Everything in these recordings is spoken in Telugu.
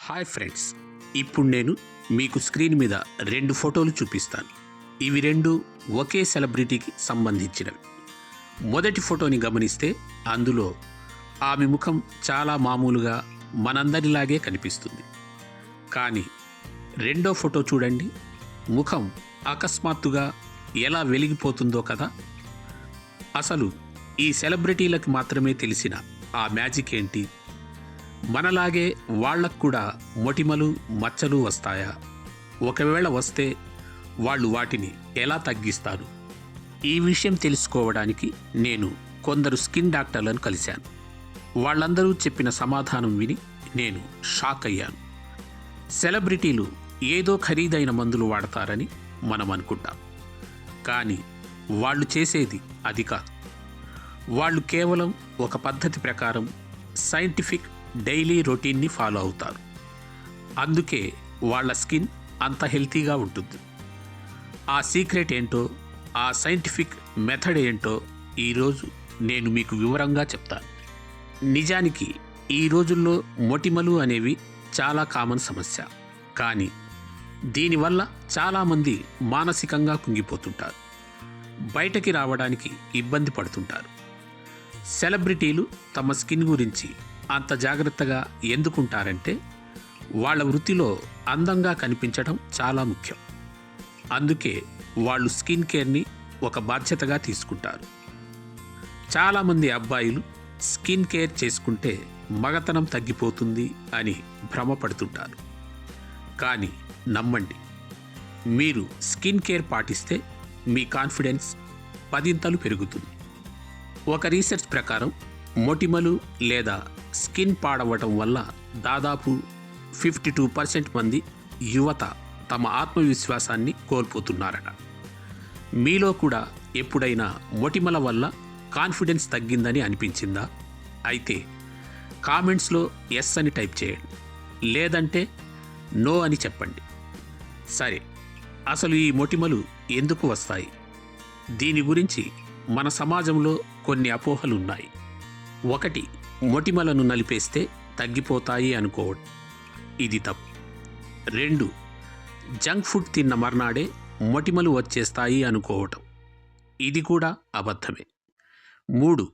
హాయ్ ఫ్రెండ్స్, ఇప్పుడు నేను మీకు స్క్రీన్ మీద 2 ఫోటోలు చూపిస్తాను. ఇవి 2 ఒకే సెలబ్రిటీకి సంబంధించినవి. మొదటి ఫోటోని గమనిస్తే అందులో ఆమె ముఖం చాలా మామూలుగా మనందరిలాగే కనిపిస్తుంది. కానీ రెండో ఫోటో చూడండి, ముఖం అకస్మాత్తుగా ఎలా వెలిగిపోతుందో కదా. అసలు ఈ సెలబ్రిటీలకు మాత్రమే తెలిసిన ఆ మ్యాజిక్ ఏంటి? మనలాగే వాళ్ళకు కూడా మొటిమలు మచ్చలు వస్తాయా? ఒకవేళ వస్తే వాళ్ళు వాటిని ఎలా తగ్గిస్తారు? ఈ విషయం తెలుసుకోవడానికి నేను కొందరు స్కిన్ డాక్టర్లను కలిశాను. వాళ్ళందరూ చెప్పిన సమాధానం విని నేను షాక్ అయ్యాను. సెలబ్రిటీలు ఏదో ఖరీదైన మందులు వాడతారని మనం అనుకుంటాం, కానీ వాళ్ళు చేసేది అది కాదు. వాళ్ళు కేవలం ఒక పద్ధతి ప్రకారం సైంటిఫిక్ డైలీ రొటీన్ని ఫాలో అవుతారు. అందుకే వాళ్ళ స్కిన్ అంత హెల్తీగా ఉంటుంది. ఆ సీక్రెట్ ఏంటో, ఆ సైంటిఫిక్ మెథడ్ ఏంటో ఈరోజు నేను మీకు వివరంగా చెప్తాను. నిజానికి ఈ రోజుల్లో మొటిమలు అనేవి చాలా కామన్ సమస్య, కానీ దీనివల్ల చాలామంది మానసికంగా కుంగిపోతుంటారు, బయటకి రావడానికి ఇబ్బంది పడుతుంటారు. సెలబ్రిటీలు తమ స్కిన్ గురించి అంత జాగ్రత్తగా ఎందుకుంటారంటే వాళ్ళ వృత్తిలో అందంగా కనిపించడం చాలా ముఖ్యం. అందుకే వాళ్ళు స్కిన్ కేర్ని ఒక బాధ్యతగా తీసుకుంటారు. చాలామంది అబ్బాయిలు స్కిన్ కేర్ చేసుకుంటే మగతనం తగ్గిపోతుంది అని భ్రమపడుతుంటారు. కానీ నమ్మండి, మీరు స్కిన్ కేర్ పాటిస్తే మీ కాన్ఫిడెన్స్ 10 పెరుగుతుంది. ఒక రీసెర్చ్ ప్రకారం మొటిమలు లేదా స్కిన్ పాడవటం వల్ల దాదాపు 52% మంది యువత తమ ఆత్మవిశ్వాసాన్ని కోల్పోతున్నారట. మీలో కూడా ఎప్పుడైనా మొటిమల వల్ల కాన్ఫిడెన్స్ తగ్గిందని అనిపించిందా? అయితే కామెంట్స్లో ఎస్ అని టైప్ చేయండి, లేదంటే నో అని చెప్పండి. సరే, అసలు ఈ మొటిమలు ఎందుకు వస్తాయి? దీని గురించి మన సమాజంలో కొన్ని అపోహలు ఉన్నాయి. 1, మొటిమలను నలిపేస్తే తగ్గిపోతాయి అనుకోవడం. ఇది తప్పు. 2, జంక్ ఫుడ్ తిన్న మర్నాడే మొటిమలు వచ్చేస్తాయి అనుకోవటం. ఇది కూడా అబద్ధమే. 3,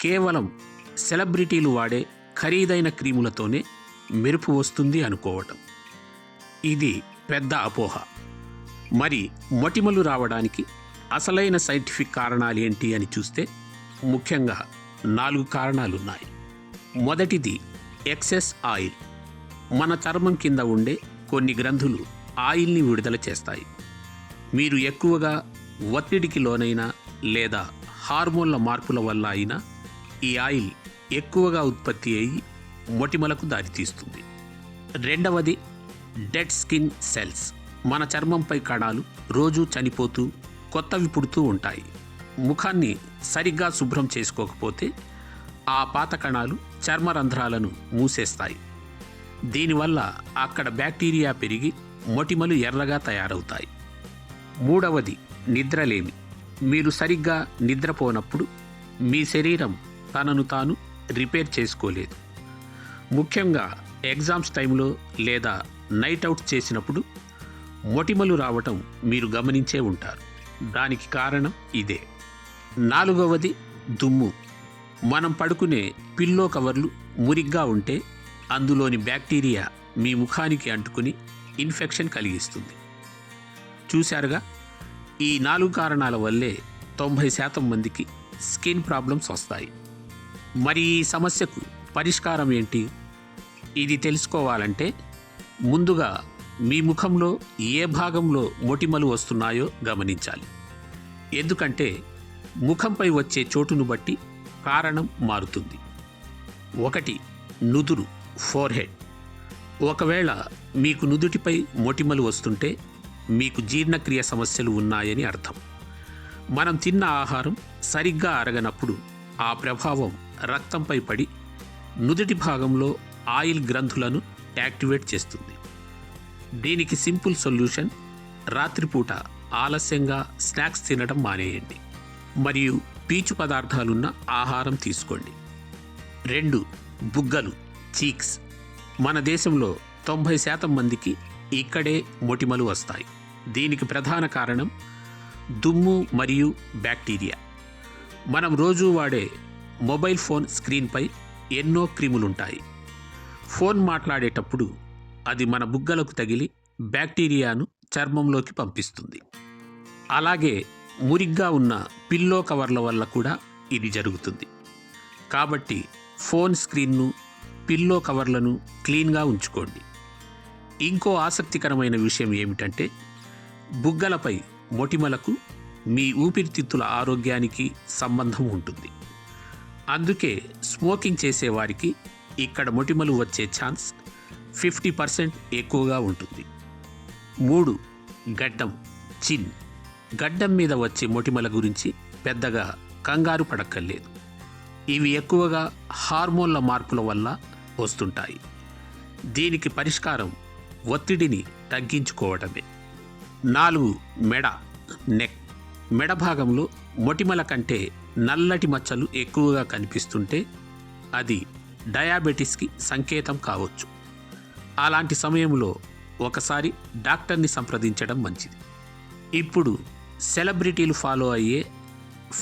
కేవలం సెలబ్రిటీలు వాడే ఖరీదైన క్రీములతోనే మెరుపు వస్తుంది అనుకోవటం. ఇది పెద్ద అపోహ. మరి మొటిమలు రావడానికి అసలైన సైంటిఫిక్ కారణాలు ఏంటి అని చూస్తే ముఖ్యంగా 4 కారణాలున్నాయి. మొదటిది ఎక్సెస్ ఆయిల్. మన చర్మం కింద ఉండే కొన్ని గ్రంథులు ఆయిల్ని విడుదల చేస్తాయి. మీరు ఎక్కువగా ఒత్తిడికి లోనైనా లేదా హార్మోన్ల మార్పుల వల్ల అయినా ఈ ఆయిల్ ఎక్కువగా ఉత్పత్తి అయ్యి మొటిమలకు దారితీస్తుంది. రెండవది డెడ్ స్కిన్ సెల్స్. మన చర్మంపై కణాలు రోజూ చనిపోతూ కొత్తవి పుడుతూ ఉంటాయి. ముఖాన్ని సరిగ్గా శుభ్రం చేసుకోకపోతే ఆ పాత కణాలు చర్మరంధ్రాలను మూసేస్తాయి. దీనివల్ల అక్కడ బ్యాక్టీరియా పెరిగి మొటిమలు ఎర్రగా తయారవుతాయి. మూడవది నిద్రలేమి. మీరు సరిగ్గా నిద్రపోనప్పుడు మీ శరీరం తనను తాను రిపేర్ చేసుకోలేదు. ముఖ్యంగా ఎగ్జామ్స్ టైంలో లేదా నైట్ అవుట్ చేసినప్పుడు మొటిమలు రావటం మీరు గమనించే ఉంటారు. దానికి కారణం ఇదే. 4వది దుమ్ము. మనం పడుకునే పిల్లో కవర్లు మురిగ్గా ఉంటే అందులోని బ్యాక్టీరియా మీ ముఖానికి అంటుకుని ఇన్ఫెక్షన్ కలిగిస్తుంది. చూశారుగా, ఈ 4 కారణాల వల్లే 90% మందికి స్కిన్ ప్రాబ్లమ్స్ వస్తాయి. మరి ఈ సమస్యకు పరిష్కారం ఏంటి? ఇది తెలుసుకోవాలంటే ముందుగా మీ ముఖంలో ఏ భాగంలో మొటిమలు వస్తున్నాయో గమనించాలి. ఎందుకంటే ముఖంపై వచ్చే చోటును బట్టి కారణం మారుతుంది. 1, నుదురు, ఫోర్హెడ్. ఒకవేళ మీకు నుదుటిపై మొటిమలు వస్తుంటే మీకు జీర్ణక్రియ సమస్యలు ఉన్నాయని అర్థం. మనం తిన్న ఆహారం సరిగ్గా అరగనప్పుడు ఆ ప్రభావం రక్తంపై పడి నుదుటి భాగంలో ఆయిల్ గ్రంథులను యాక్టివేట్ చేస్తుంది. దీనికి సింపుల్ సొల్యూషన్, రాత్రిపూట ఆలస్యంగా స్నాక్స్ తినడం మానేయండి మరియు పీచు పదార్థాలున్న ఆహారం తీసుకోండి. 2, బుగ్గలు, చీక్స్. మన దేశంలో 90% మందికి ఇక్కడే మొటిమలు వస్తాయి. దీనికి ప్రధాన కారణం దుమ్ము మరియు బ్యాక్టీరియా. మనం రోజూ వాడే మొబైల్ ఫోన్ స్క్రీన్పై ఎన్నో క్రిములుంటాయి. ఫోన్ మాట్లాడేటప్పుడు అది మన బుగ్గలకు తగిలి బ్యాక్టీరియాను చర్మంలోకి పంపిస్తుంది. అలాగే మురిగ్గా ఉన్న పిల్లో కవర్ల వల్ల కూడా ఇది జరుగుతుంది. కాబట్టి ఫోన్ స్క్రీన్ను, పిల్లో కవర్లను క్లీన్గా ఉంచుకోండి. ఇంకో ఆసక్తికరమైన విషయం ఏమిటంటే బుగ్గలపై మొటిమలకు మీ ఊపిరితిత్తుల ఆరోగ్యానికి సంబంధం ఉంటుంది. అందుకే స్మోకింగ్ చేసేవారికి ఇక్కడ మొటిమలు వచ్చే ఛాన్స్ 50% ఎక్కువగా ఉంటుంది. 3. గడ్డం, చిన్. గడ్డం మీద వచ్చే మొటిమల గురించి పెద్దగా కంగారు పడక్కర్లేదు. ఇవి ఎక్కువగా హార్మోన్ల మార్పుల వల్ల వస్తుంటాయి. దీనికి పరిష్కారం ఒత్తిడిని తగ్గించుకోవటమే. 4. మెడ, నెక్. మెడ భాగంలో మొటిమల కంటే నల్లటి మచ్చలు ఎక్కువగా కనిపిస్తుంటే అది డయాబెటీస్కి సంకేతం కావచ్చు. అలాంటి సమయంలో ఒకసారి డాక్టర్ని సంప్రదించడం మంచిది. ఇప్పుడు సెలబ్రిటీలు ఫాలో అయ్యే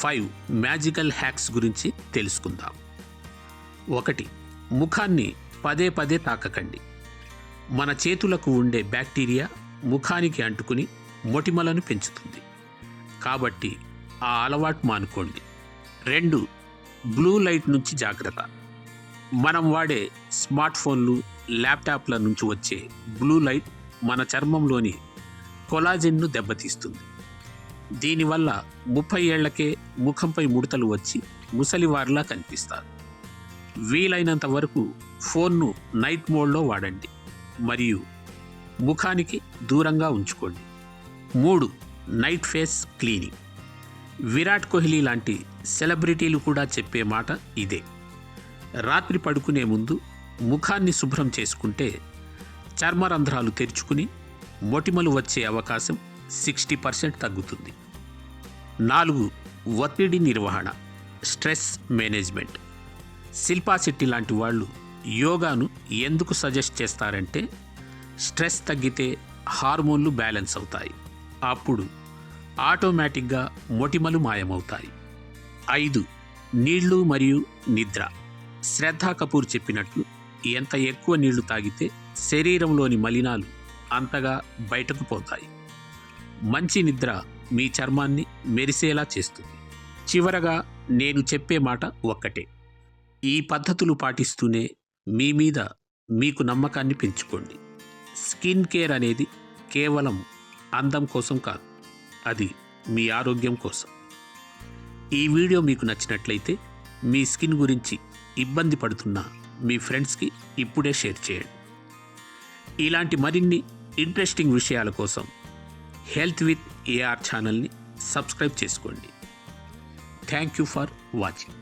5 మ్యాజికల్ హ్యాక్స్ గురించి తెలుసుకుందాం. 1. ముఖాన్ని పదే పదే తాకకండి. మన చేతులకు ఉండే బ్యాక్టీరియా ముఖానికి అంటుకుని మొటిమలను పెంచుతుంది. కాబట్టి ఆ అలవాటు మానుకోండి. 2. బ్లూ లైట్ నుంచి జాగ్రత్త. మనం వాడే స్మార్ట్ ఫోన్లు, ల్యాప్టాప్ల నుంచి వచ్చే బ్లూ లైట్ మన చర్మంలోని కొలాజెన్ను దెబ్బతీస్తుంది. దీనివల్ల 30 ఏళ్లకే ముఖంపై ముడతలు వచ్చి ముసలివారిలా కనిపిస్తారు. వీలైనంత వరకు ఫోన్ను నైట్ మోడ్లో వాడండి మరియు ముఖానికి దూరంగా ఉంచుకోండి. 3. Night face cleaning. Virat Kohli లాంటి సెలబ్రిటీలు కూడా చెప్పే మాట ఇదే. రాత్రి పడుకునే ముందు ముఖాన్ని శుభ్రం చేసుకుంటే చర్మరంధ్రాలు తెరుచుకుని మొటిమలు వచ్చే అవకాశం 60% తగ్గుతుంది. 4. ఒత్తిడి నిర్వహణ, స్ట్రెస్ మేనేజ్మెంట్. శిల్పా శెట్టి లాంటి వాళ్ళు యోగాను ఎందుకు సజెస్ట్ చేస్తారంటే స్ట్రెస్ తగ్గితే హార్మోన్లు బ్యాలెన్స్ అవుతాయి. అప్పుడు ఆటోమేటిక్గా మొటిమలు మాయమవుతాయి. 5. నీళ్లు మరియు నిద్ర. శ్రద్ధా కపూర్ చెప్పినట్లు ఎంత ఎక్కువ నీళ్లు తాగితే శరీరంలోని మలినాలు అంతగా బయటకు పోతాయి. మంచి నిద్ర మీ చర్మాన్ని మెరిసేలా చేస్తుంది. చివరగా నేను చెప్పే మాట ఒక్కటే. ఈ పద్ధతులు పాటిస్తూనే మీ మీద మీకు నమ్మకాన్ని పెంచుకోండి. స్కిన్ కేర్ అనేది కేవలం అందం కోసం కాదు, అది మీ ఆరోగ్యం కోసం. ఈ వీడియో మీకు నచ్చినట్లయితే మీ స్కిన్ గురించి ఇబ్బంది పడుతున్న మీ ఫ్రెండ్స్కి ఇప్పుడే షేర్ చేయండి. ఇలాంటి మరిన్ని ఇంట్రెస్టింగ్ విషయాల కోసం హెల్త్ విత్ ఏఆర్ ఛానల్ని సబ్స్క్రైబ్ చేసుకోండి. Thank you for watching.